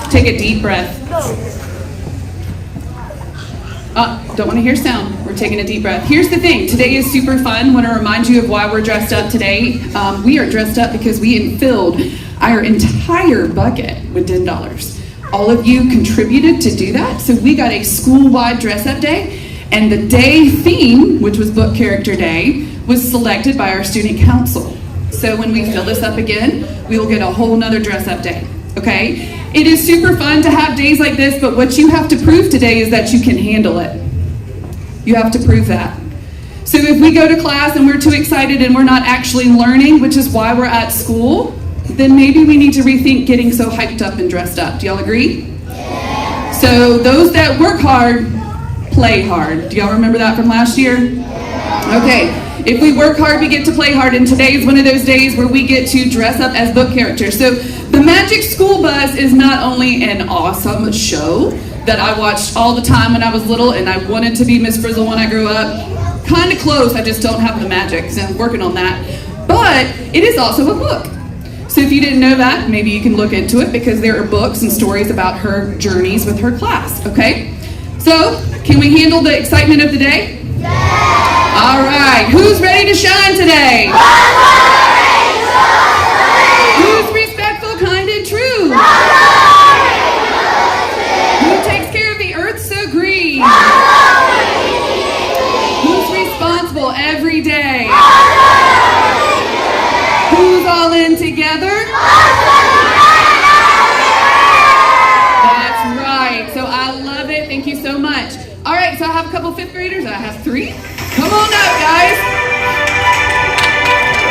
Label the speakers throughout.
Speaker 1: Take a deep breath. Don't want to hear sound. We're taking a deep breath. Here's the thing. Today is super fun. I want to remind you of why we're dressed up today. We are dressed up because we filled our entire bucket with $10. All of you contributed to do that. So we got a school-wide dress-up day. And the day theme, which was Book Character Day, was selected by our student council. So when we fill this up again, we will get a whole nother dress-up day. Okay? It is super fun to have days like this, but what you have to prove today is that you can handle it. You have to prove that. So if we go to class and we're too excited and we're not actually learning, which is why we're at school, then maybe we need to rethink getting so hyped up and dressed up. Do y'all agree? Yeah. So those that work hard, play hard. Do y'all remember that from last year? Yeah. Okay. If we work hard, we get to play hard, and today is one of those days where we get to dress up as book characters. So the Magic School Bus is not only an awesome show that I watched all the time when I was little, and I wanted to be Miss Frizzle when I grew up. Kind of close, I just don't have the magic, so I'm working on that. But it is also a book. So if you didn't know that, maybe you can look into it, because there are books and stories about her journeys with her class, okay? So, can we handle the excitement of the day? Yeah! All right, who's ready to shine today? Who's respectful, kind, and true? Who takes care of the earth so green? Who's responsible every day? Who's all in together? That's right. So I love it. Thank you so much. All right, so I have a couple fifth graders. I have 3. Come on up, guys.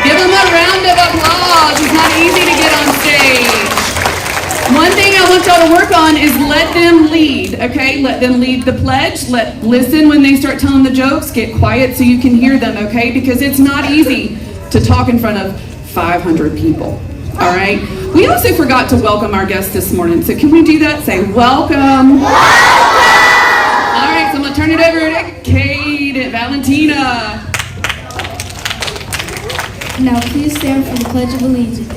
Speaker 1: Give them a round of applause. It's not easy to get on stage. One thing I want y'all to work on is let them lead, okay? Let them lead the pledge. Listen when they start telling the jokes. Get quiet so you can hear them, okay? Because it's not easy to talk in front of 500 people, all right? We also forgot to welcome our guests this morning, so can we do that? Say, welcome. Welcome! All right, so I'm gonna turn it over to Kate and Valentina.
Speaker 2: Now please stand for the Pledge of Allegiance.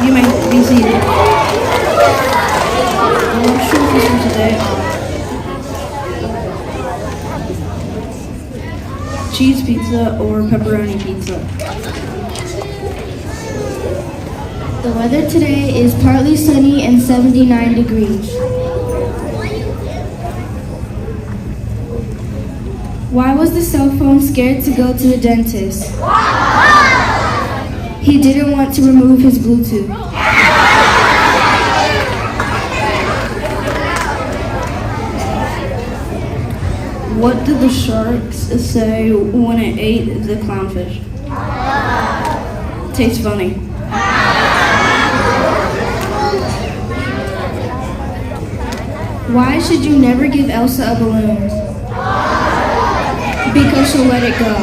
Speaker 2: You may be seated. Our shorts for today are cheese pizza or pepperoni pizza.
Speaker 3: The weather today is partly sunny and 79 degrees.
Speaker 2: Why was the cell phone scared to go to the dentist? He didn't want to remove his Bluetooth. What did the sharks say when it ate the clownfish? Tastes funny.
Speaker 3: Why should you never give Elsa a balloon?
Speaker 2: Because she'll let it go.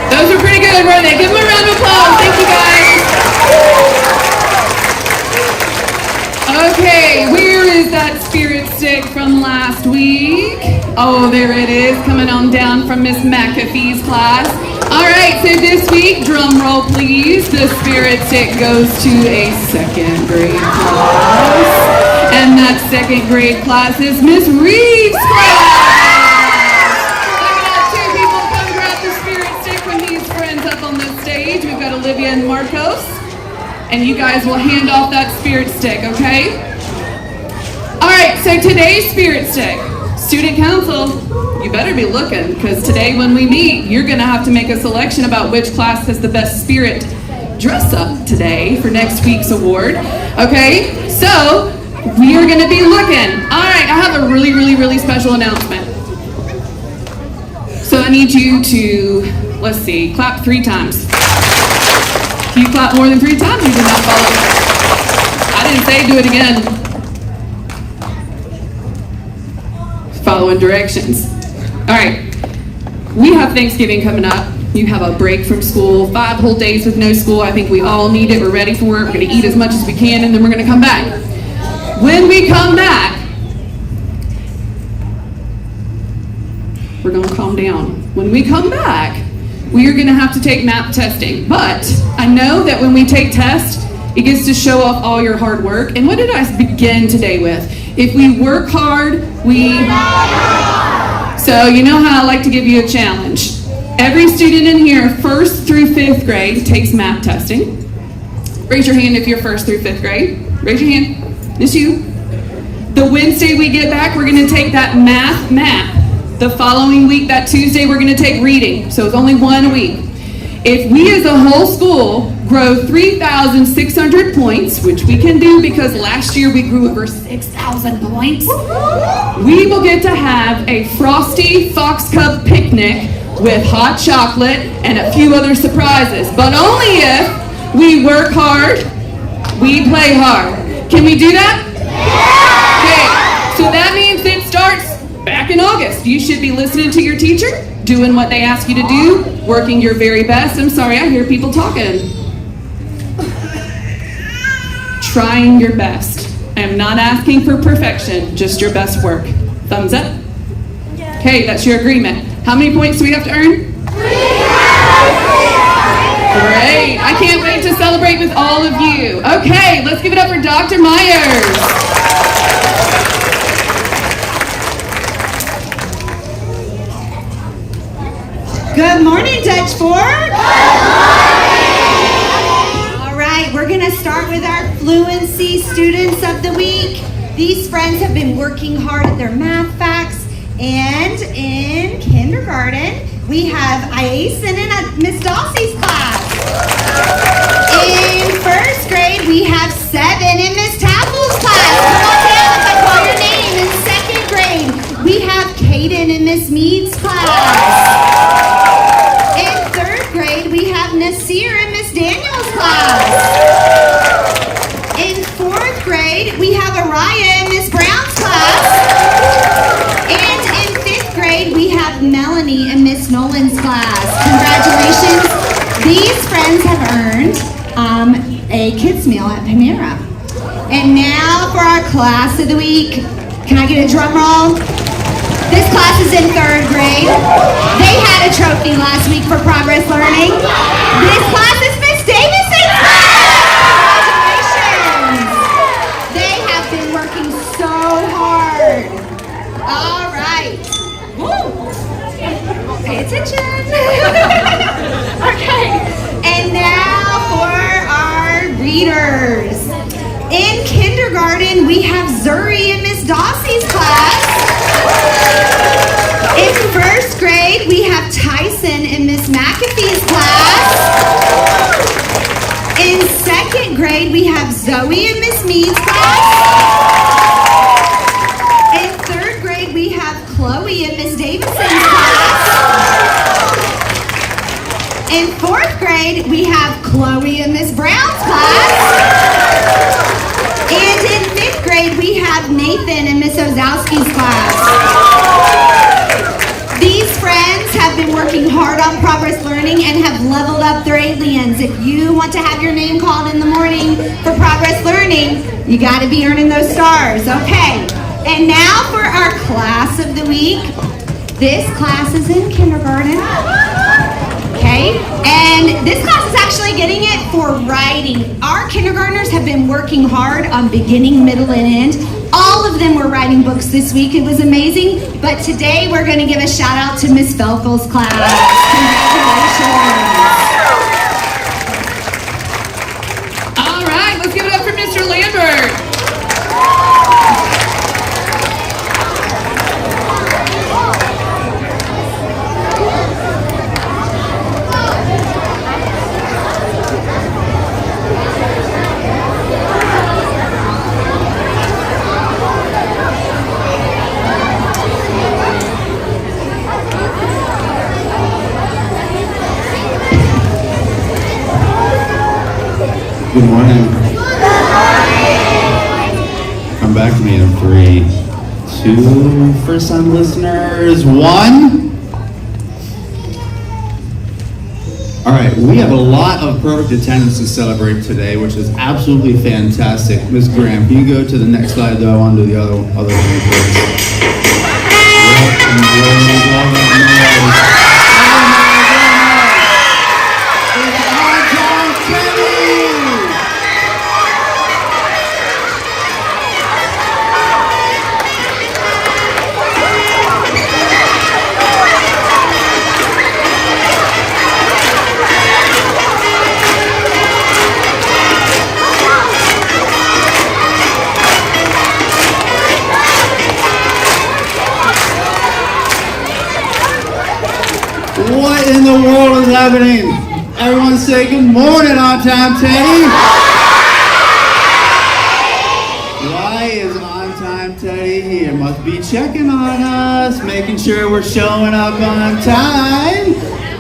Speaker 1: Those are pretty good, weren't they? Give them a round of applause. Thank you, guys. Okay, where is that spirit stick from last week? Oh, there it is, coming on down from Miss McAfee's class. All right, so this week, drum roll please, the spirit stick goes to a 2nd grade class. And that 2nd grade class is Miss Reeves' class. We've got Olivia and Marcos, and you guys will hand off that spirit stick, okay? All right, so today's spirit stick, student council, you better be looking, because today when we meet, you're going to have to make a selection about which class has the best spirit dress up today for next week's award, okay? So we are going to be looking. All right, I have a really, really, really special announcement. So I need you to, let's see, clap 3 times. If you clap more than 3 times, you did not follow. I didn't say do it again. following directions. All right, we have Thanksgiving coming up. You have a break from school, 5 whole days with no school. I think we all need it. We're ready for it. We're going to eat as much as we can, and then we're going to come back. When we come back, we're going to calm down. When we come back, we are going to have to take math testing. But I know that when we take tests, it gets to show off all your hard work. And what did I begin today with? If we work hard, we... So you know how I like to give you a challenge. Every student in here, 1st through 5th grade, takes math testing. Raise your hand if you're 1st through 5th grade. Raise your hand. It's you. The Wednesday we get back, we're going to take that math. The following week, that Tuesday, we're going to take reading. So it's only 1 week. If we as a whole school grow 3,600 points, which we can do because last year we grew over 6,000 points, we will get to have a Frosty Fox Cub picnic with hot chocolate and a few other surprises. But only if we work hard, we play hard. Can we do that? Okay, so that means it starts back in August. You should be listening to your teacher, doing what they ask you to do, working your very best. I'm sorry, I hear people talking. Trying your best. I am not asking for perfection, just your best work. Thumbs up? Okay, that's your agreement. How many points do we have to earn? 3,000! Great. I can't wait to celebrate with all of you. Okay, let's give it up for Dr. Myers.
Speaker 4: Good morning, Dutch Fork. Good morning. All right, we're going to start with our Fluency Students of the Week. These friends have been working hard at their math facts. And in kindergarten, we have Aisin in Miss Dawsey's class. In 1st grade, we have 7 in Miss Tapple's class. Come on down if I call your name. In 2nd grade, we have Kaden in Miss Mead's class. In 3rd grade, we have Nasir in Miss Daniel's class. In 4th grade, we have Araya in Miss Brown's class. And in 5th grade, we have Melanie in Miss Nolan's class. Congratulations. These friends have earned a kids meal at Panera. And now for our class of the week. Can I get a drum roll? This class is in 3rd grade. They had a trophy last week for progress learning. This class is Miss Davison's class. Congratulations. They have been working so hard. All right. Woo. Pay attention. Okay. And now for our readers. In kindergarten, we have Zuri in Miss Dawsey's class. In 1st grade, we have Tyson in Miss McAfee's class. In 2nd grade, we have Zoe in Miss Mead's class. In 3rd grade, we have Chloe in Miss Davidson's class. In 4th grade, we have Chloe in Miss Brown's class. And in 5th grade, we have Nathan in Miss Ozowski's class. These friends have been working hard on progress learning and have leveled up their aliens. If you want to have your name called in the morning for progress learning, you got to be earning those stars. Okay, and now for our class of the week. This class is in kindergarten. Okay, and this class is actually getting it for writing. Our kindergartners have been working hard on beginning, middle, and end. All of them were writing books this week. It was amazing. But today we're going to give a shout out to Miss Felkel's class. Congratulations.
Speaker 1: All right, let's give it up for Mr. Lambert.
Speaker 5: Good morning. Come back to me in 3, 2 first-time listeners, 1. All right, we have a lot of perfect attendance to celebrate today, which is absolutely fantastic. Ms. Graham, can you go to the next slide, though? I want to do the other thing first. What in the world is happening? Everyone say good morning, On Time Teddy. Why is On Time Teddy here? Must be checking on us, making sure we're showing up on time.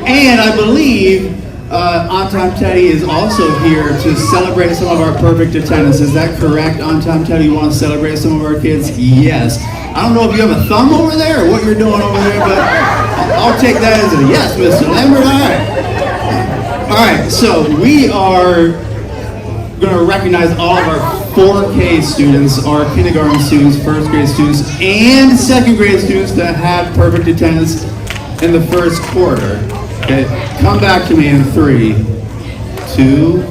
Speaker 5: And I believe On Time Teddy is also here to celebrate some of our perfect attendance. Is that correct, On Time Teddy? You want to celebrate some of our kids? Yes. I don't know if you have a thumb over there or what you're doing over there, but I'll take that as a yes, Mr. Lambert. All right, so we are going to recognize all of our 4K students, our kindergarten students, first grade students, and second grade students that had perfect attendance in the first quarter. Okay, come back to me in 3, 2,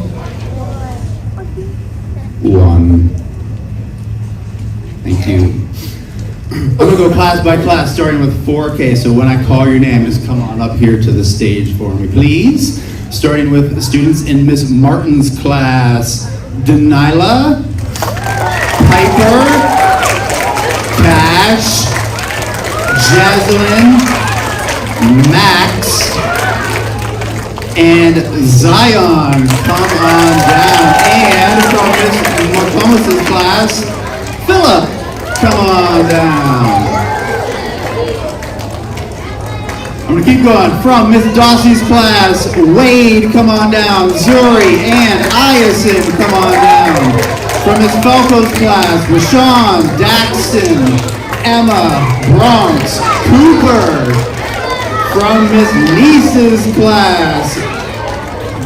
Speaker 5: 1. Thank you. I'm going to go class by class, starting with 4K, so when I call your name, just come on up here to the stage for me, please. Starting with the students in Miss Martin's class, Denila, Piper, Cash, Jaslyn, Max, and Zion. Come on down. And from Miss McComas' class, Philip. Come on down. I'm going to keep going. From Miss Dossie's class, Wade, come on down. Zuri and Ison, come on down. From Miss Falco's class, Rashawn, Daxton, Emma, Bronx, Cooper. From Miss Niece's class,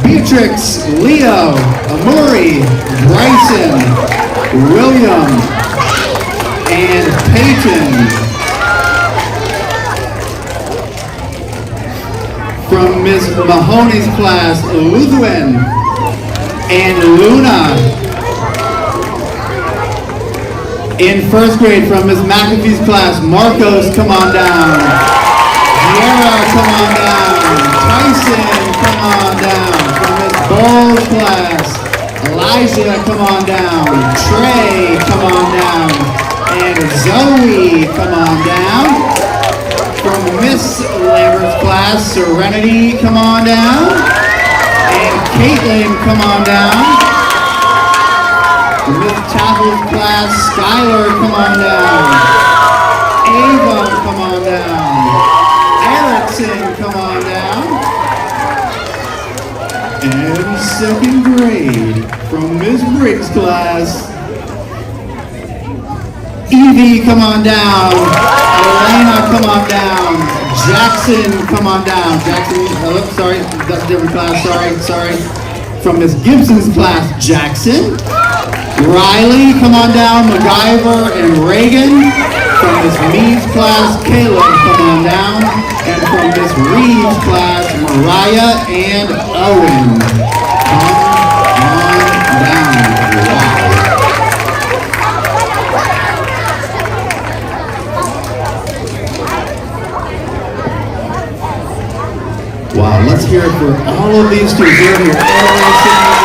Speaker 5: Beatrix, Leo, Amuri, Bryson, William, and Peyton. From Ms. Mahoney's class, Luthwin and Luna. In first grade, from Ms. McAfee's class, Marcos, come on down. Sierra, come on down. Tyson, come on down. From Ms. Bowles' class, Elijah, come on down. Trey, come on down. And Zoe, come on down. From Miss Lambert's class, Serenity, come on down. And Caitlin, come on down. From Miss Tapple's class, Skylar, come on down. Ava, come on down. Erickson, come on down. And second grade, from Miss Briggs' class, Evie, come on down. Elena, come on down. Jackson, come on down. Jackson, sorry, that's a different class, sorry. From Miss Gibson's class, Jackson. Riley, come on down. MacGyver and Reagan. From Miss Mead's class, Caleb, come on down. And from Miss Reed's class, Mariah and Owen. Come on down. Wow, let's hear it for all of these students. They're here every single day.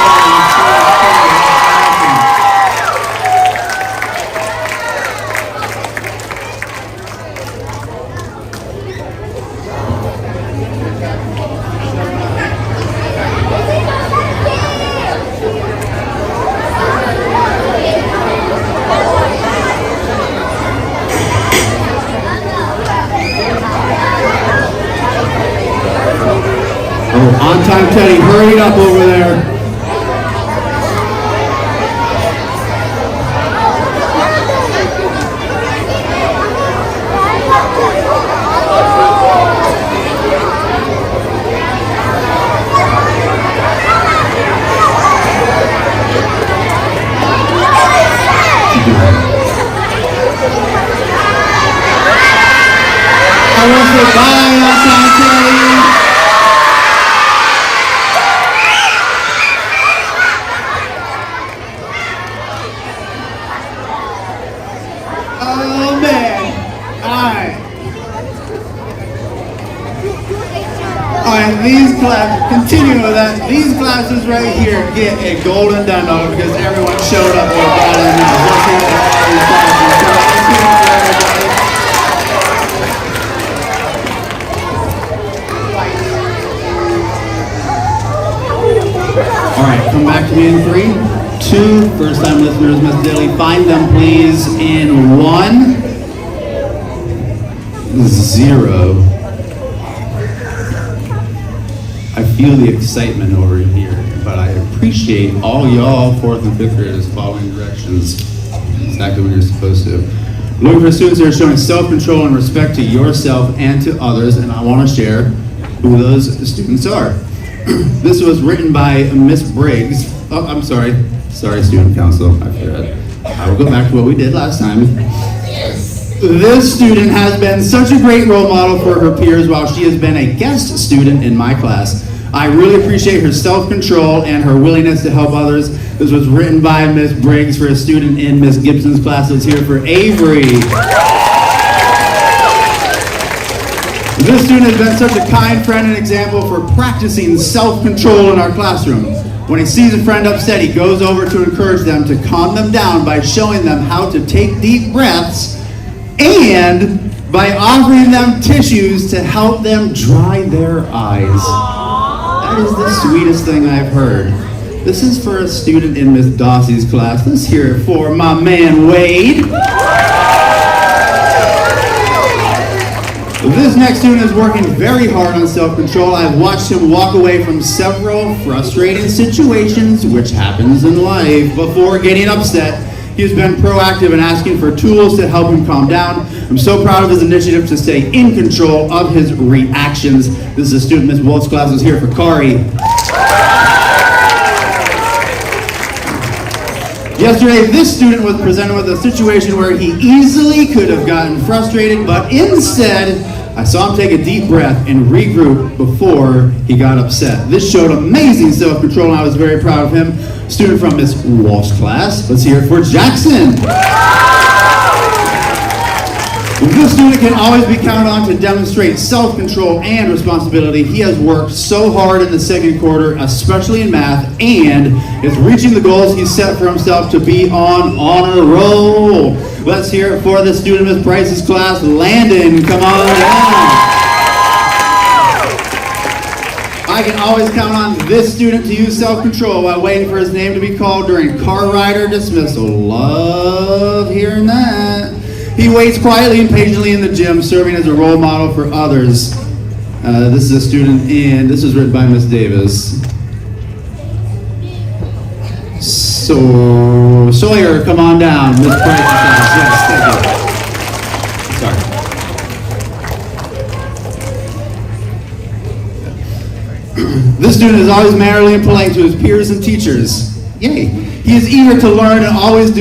Speaker 5: On Time Teddy, hurry up over there. will say bye on time, Teddy. Oh man. Alright. Alright, continuing with that, these classes right here get a golden dino because everyone showed up with a bottle of now. Let's hear it for all these classes. So let's hear it for everybody. Alright, come back to me in 3, 2, first time listeners, Miss Dilly, find them please in 1, 0. I feel the excitement over here, but I appreciate all y'all 4th and 5th graders following directions exactly what you're supposed to. Looking for students that are showing self-control and respect to yourself and to others, and I want to share who those students are. This was written by Miss Briggs. Oh, I'm sorry. Sorry, student council. I forgot. I will go back to what we did last time. This student has been such a great role model for her peers while she has been a guest student in my class. I really appreciate her self-control and her willingness to help others. This was written by Miss Briggs for a student in Miss Gibson's class. Let's hear it for Avery. This student has been such a kind friend and example for practicing self-control in our classroom. When he sees a friend upset, he goes over to encourage them to calm them down by showing them how to take deep breaths and by offering them tissues to help them dry their eyes. That is the sweetest thing I've heard. This is for a student in Miss Dossie's class. Let's hear it for my man, Wade. This next student is working very hard on self-control. I've watched him walk away from several frustrating situations, which happens in life, before getting upset. He has been proactive in asking for tools to help him calm down. I'm so proud of his initiative to stay in control of his reactions. This is a student, Miss Walt's class is here for Kari. Yesterday, this student was presented with a situation where he easily could have gotten frustrated, but instead, I saw him take a deep breath and regroup before he got upset. This showed amazing self-control, and I was very proud of him. Student from Miss Walsh's class, let's hear it for Jackson. This student can always be counted on to demonstrate self-control and responsibility. He has worked so hard in the second quarter, especially in math, and is reaching the goals he set for himself to be on honor roll. Let's hear it for the student of Miss Price's class, Landon. Come on down. I can always count on this student to use self-control while waiting for his name to be called during car rider dismissal. Love hearing that. He waits quietly and patiently in the gym, serving as a role model for others. This is a student, and this was written by Miss Davis. So, Sawyer, come on down. Miss Price, yes, thank you. Sorry. This student is always mannerly and polite to his peers and teachers. Yay. He is eager to learn and always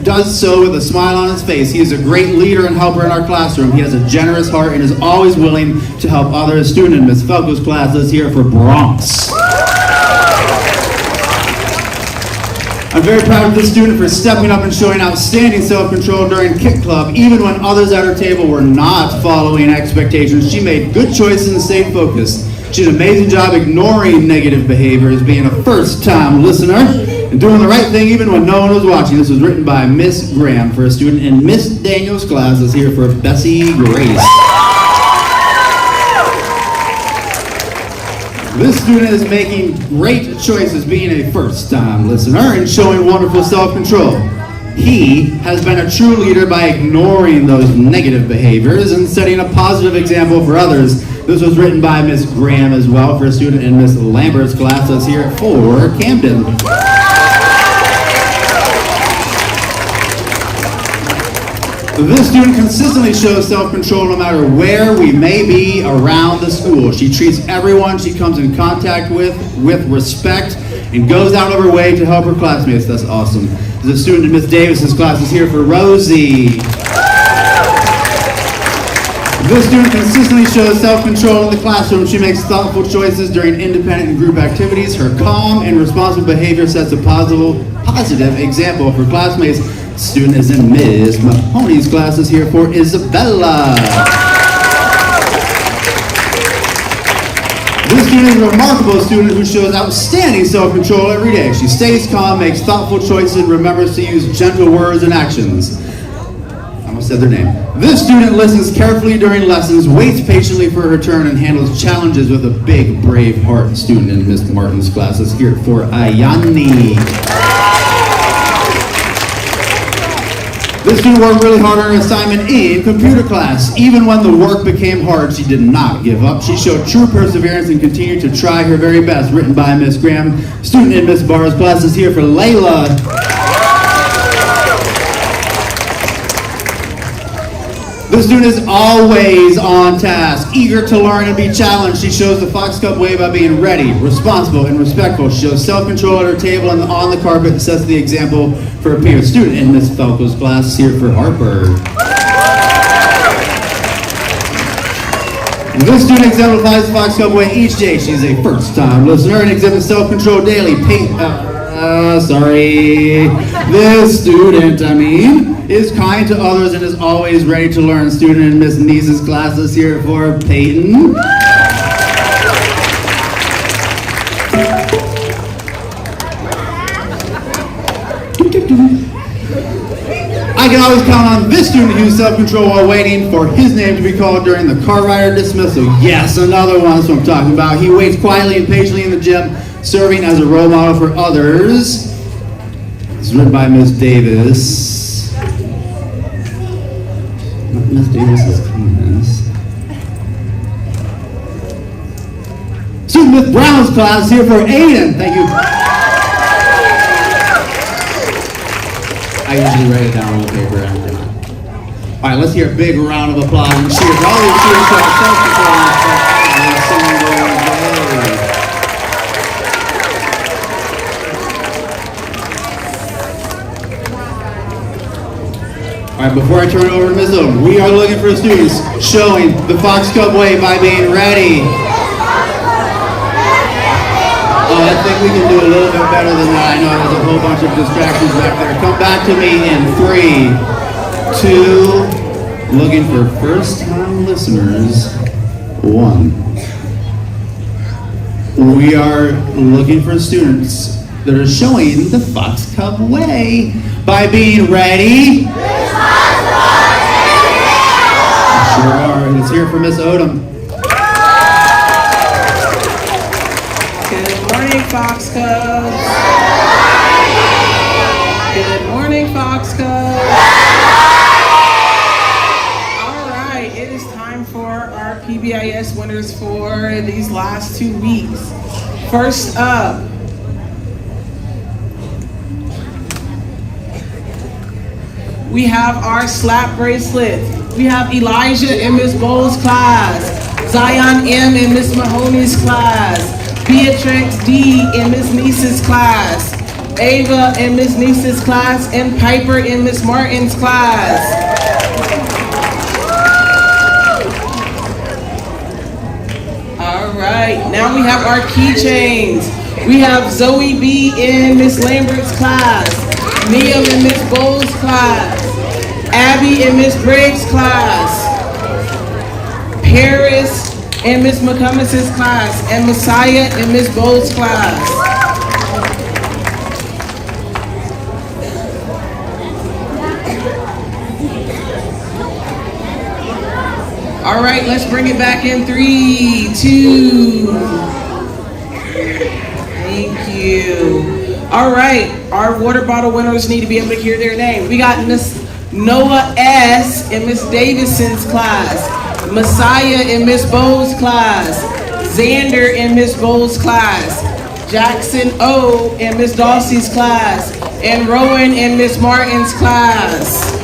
Speaker 5: does so with a smile on his face. He is a great leader and helper in our classroom. He has a generous heart and is always willing to help others. Student in Miss Felco's class, let's hear it for Bronx. I'm very proud of this student for stepping up and showing outstanding self-control during Kick Club. Even when others at her table were not following expectations, she made good choices and stayed focused. She did an amazing job ignoring negative behaviors, being a first-time listener, and doing the right thing even when no one was watching. This was written by Miss Graham for a student in Miss Daniel's class. Let's hear it for Bessie Grace. This student is making great choices, being a first-time listener and showing wonderful self-control. He has been a true leader by ignoring those negative behaviors and setting a positive example for others. This was written by Miss Graham as well for a student in Miss Lambert's class. Let's hear it for Camden. This student consistently shows self-control no matter where we may be around the school. She treats everyone she comes in contact with respect and goes out of her way to help her classmates. That's awesome. The student in Miss Davis's class is here for Rosie. This student consistently shows self-control in the classroom. She makes thoughtful choices during independent and group activities. Her calm and responsible behavior sets a positive example for classmates. Student is in Ms. Mahoney's class is here for Isabella. This student is a remarkable student who shows outstanding self-control every day. She stays calm, makes thoughtful choices, and remembers to use gentle words and actions. I almost said their name. This student listens carefully during lessons, waits patiently for her turn, and handles challenges with a big, brave heart. Student in Miss Martin's class is here for Ayani. This student worked really hard on her assignment in computer class. Even when the work became hard, she did not give up. She showed true perseverance and continued to try her very best. Written by Miss Graham. Student in Miss Barr's class is here for Layla. This student is always on task, eager to learn and be challenged. She shows the Fox Cub way by being ready, responsible, and respectful. She shows self-control at her table and on the carpet and sets the example for her peers. Student in Miss Falco's class is here for Harper. This student exemplifies the Fox Cub way each day. She's a first-time listener and exhibits self-control daily. This student, is kind to others and is always ready to learn. Student in Miss Niece's class is here for Peyton. I can always count on this student to use self-control while waiting for his name to be called during the car rider dismissal. Yes, another one, that's what I'm talking about. He waits quietly and patiently in the gym, serving as a role model for others. It's written by Miss Davis. Not Miss Davis's comments. Student Miss Brown's class is here for Aiden. Thank you. I usually write it down on the paper after that. All right, let's hear a big round of applause and cheers for all these students who are self-control every single day. All right, before I turn it over to Ms. Odom, we are looking for students showing the Fox Cub way by being ready. Oh, I think we can do a little bit better than that. I know there's a whole bunch of distractions back there. Come back to me in 3, 2, looking for first-time listeners, 1. We are looking for students that are showing the Fox Cub way by being ready. Sure are. Let's hear it for Miss Odom.
Speaker 6: Good morning, Fox Cubs. Good morning, Fox Cubs. All right, it is time for our PBIS winners for these last 2 weeks. First up, we have our slap bracelet. We have Elijah in Miss Bowles' class, Zion M in Miss Mahoney's class, Beatrix D in Miss Niece's class, Ava in Miss Niece's class, and Piper in Miss Martin's class. All right, now we have our keychains. We have Zoe B in Miss Lambert's class, Liam in Miss Bowles' class, Abby in Miss Briggs' class, Paris in Miss McCummins' class, and Messiah in Miss Bowles' class. All right, let's bring it back in 3, 2. Thank you. All right, our water bottle winners need to be able to hear their name. We got Miss Noah S. in Miss Davidson's class, Messiah in Miss Bowles' class, Xander in Miss Bowles' class, Jackson O. in Miss Dawsey's class, and Rowan in Miss Martin's class.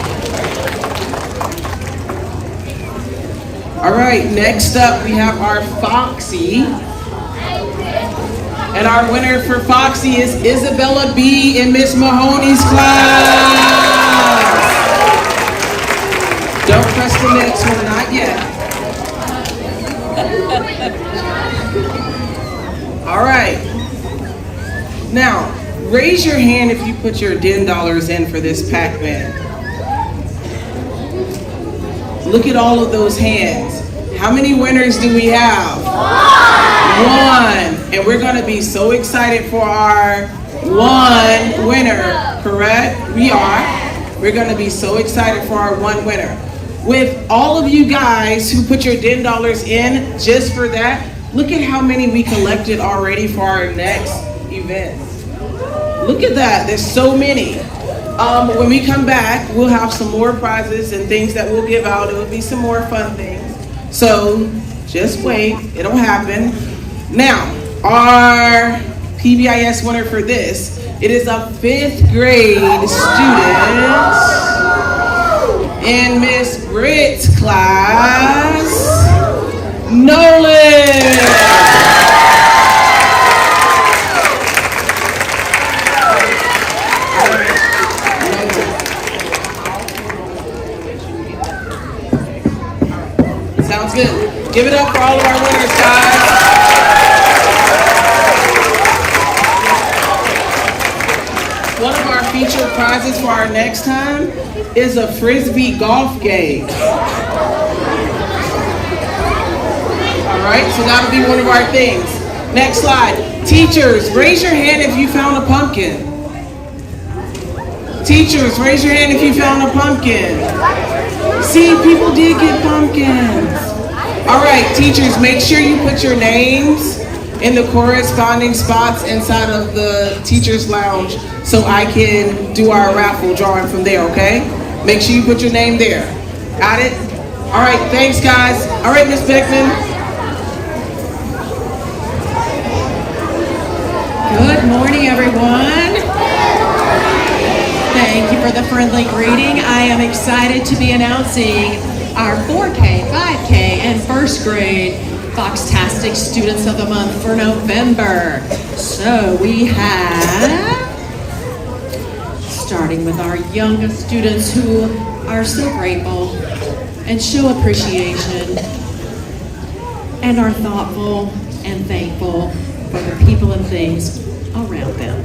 Speaker 6: All right, next up we have our Foxy. And our winner for Foxy is Isabella B. in Miss Mahoney's class. Don't press the next one, not yet. All right. Now, raise your hand if you put your $10 in for this Pac-Man. Look at all of those hands. How many winners do we have? One. And we're going to be so excited for our one winner, correct? We are. We're going to be so excited for our one winner. With all of you guys who put your $10 in just for that, look at how many we collected already for our next event. Look at that, there's so many. When we come back, we'll have some more prizes and things that we'll give out. It'll be some more fun things. So just wait, it'll happen. Now, our PBIS winner for this, it is a 5th grade student in Miss Britt's class, Nolan. Sounds good. Give it up for all of our winners, guys. One of our featured prizes for our next time is a Frisbee golf game. All right, so that'll be one of our things. Next slide. Teachers, raise your hand if you found a pumpkin. Teachers, raise your hand if you found a pumpkin. See, people did get pumpkins. All right, teachers, make sure you put your names in the corresponding spots inside of the teacher's lounge so I can do our raffle drawing from there, okay? Make sure you put your name there. Got it? All right, thanks, guys. All right, Miss Beckman.
Speaker 7: Good morning, everyone. Thank you for the friendly greeting. I am excited to be announcing our 4K, 5K, and 1st grade Foxtastic Students of the Month for November. So we have, starting with our youngest students who are so grateful and show appreciation and are thoughtful and thankful for the people and things around them.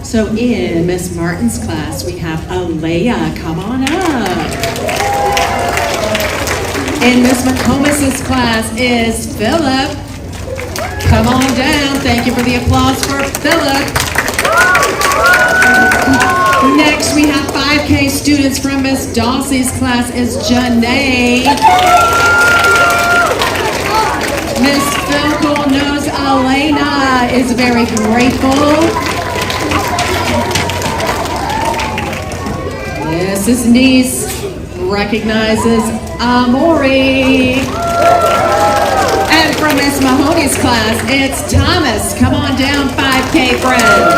Speaker 7: So in Miss Martin's class, we have Alea. Come on up. In Miss McComas' class is Philip. Come on down. Thank you for the applause for Philip. Next, we have 5K students from Miss Dawsey's class is Janae. Miss Philco knows Elena is very grateful. Mrs. Niece recognizes Amori. And from Miss Mahoney's class, it's Thomas. Come on down, 5K friends.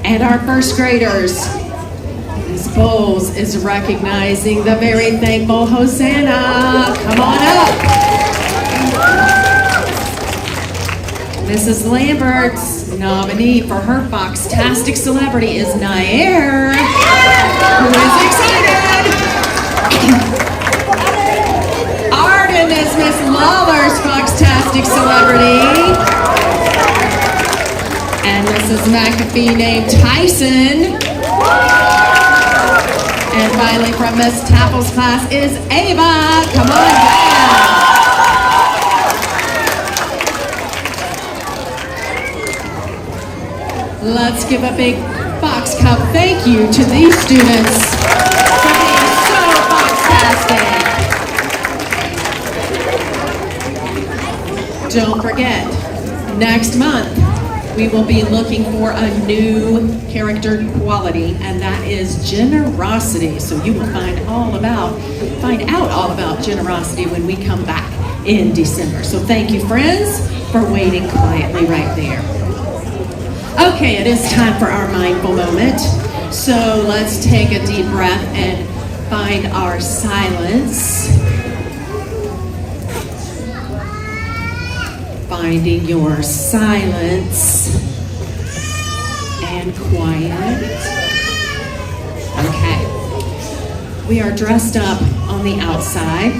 Speaker 7: And our 1st graders, Miss Bowles is recognizing the very thankful Hosanna. Come on up. Mrs. Lambert's nominee for her Foxtastic celebrity is Nair, who is excited. Arden is Miss Lawler's Foxtastic celebrity. And Mrs. McAfee named Tyson. And finally from Miss Tapple's class is Ava. Come on down. Let's give a big Fox Cup thank you to these students for being so Foxtastic. Don't forget, next month we will be looking for a new character quality, and that is generosity. So you will find out all about generosity when we come back in December. So thank you, friends, for waiting quietly right there. Okay, it is time for our mindful moment. So let's take a deep breath and find our silence. Finding your silence and quiet. Okay. We are dressed up on the outside,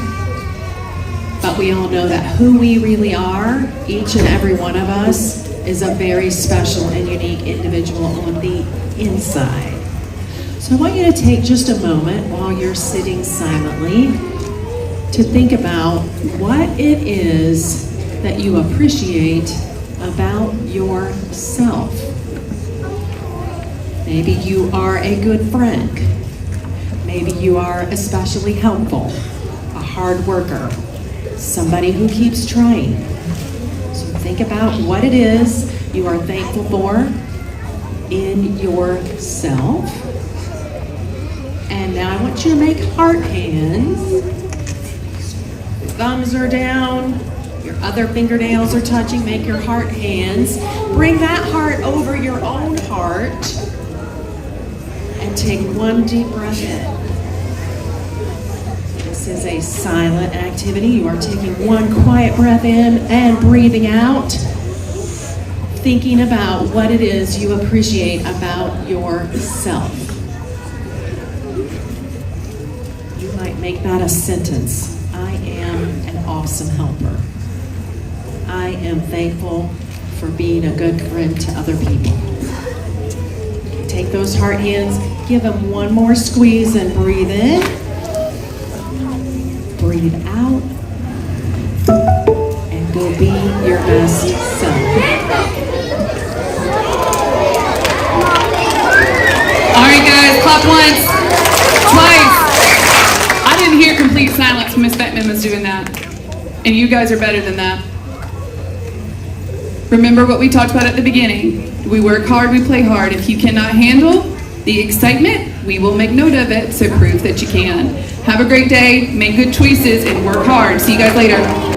Speaker 7: but we all know that who we really are, each and every one of us, is a very special and unique individual on the inside. So I want you to take just a moment while you're sitting silently to think about what it is that you appreciate about yourself. Maybe you are a good friend. Maybe you are especially helpful, a hard worker, somebody who keeps trying. So think about what it is you are thankful for in yourself. And now I want you to make heart hands. Thumbs are down, your other fingernails are touching, make your heart hands. Bring that heart over your own heart and take one deep breath in. This is a silent activity. You are taking one quiet breath in and breathing out, thinking about what it is you appreciate about yourself. You might make that a sentence. I am an awesome helper. I am thankful for being a good friend to other people. Take those heart hands, give them one more squeeze and breathe in. Breathe out. And go be your best self.
Speaker 1: All right, guys, clap once, twice. I didn't hear complete silence when Miss Beckman was doing that. And you guys are better than that. Remember what we talked about at the beginning. We work hard, we play hard. If you cannot handle the excitement, we will make note of it, so prove that you can. Have a great day, make good choices, and work hard. See you guys later.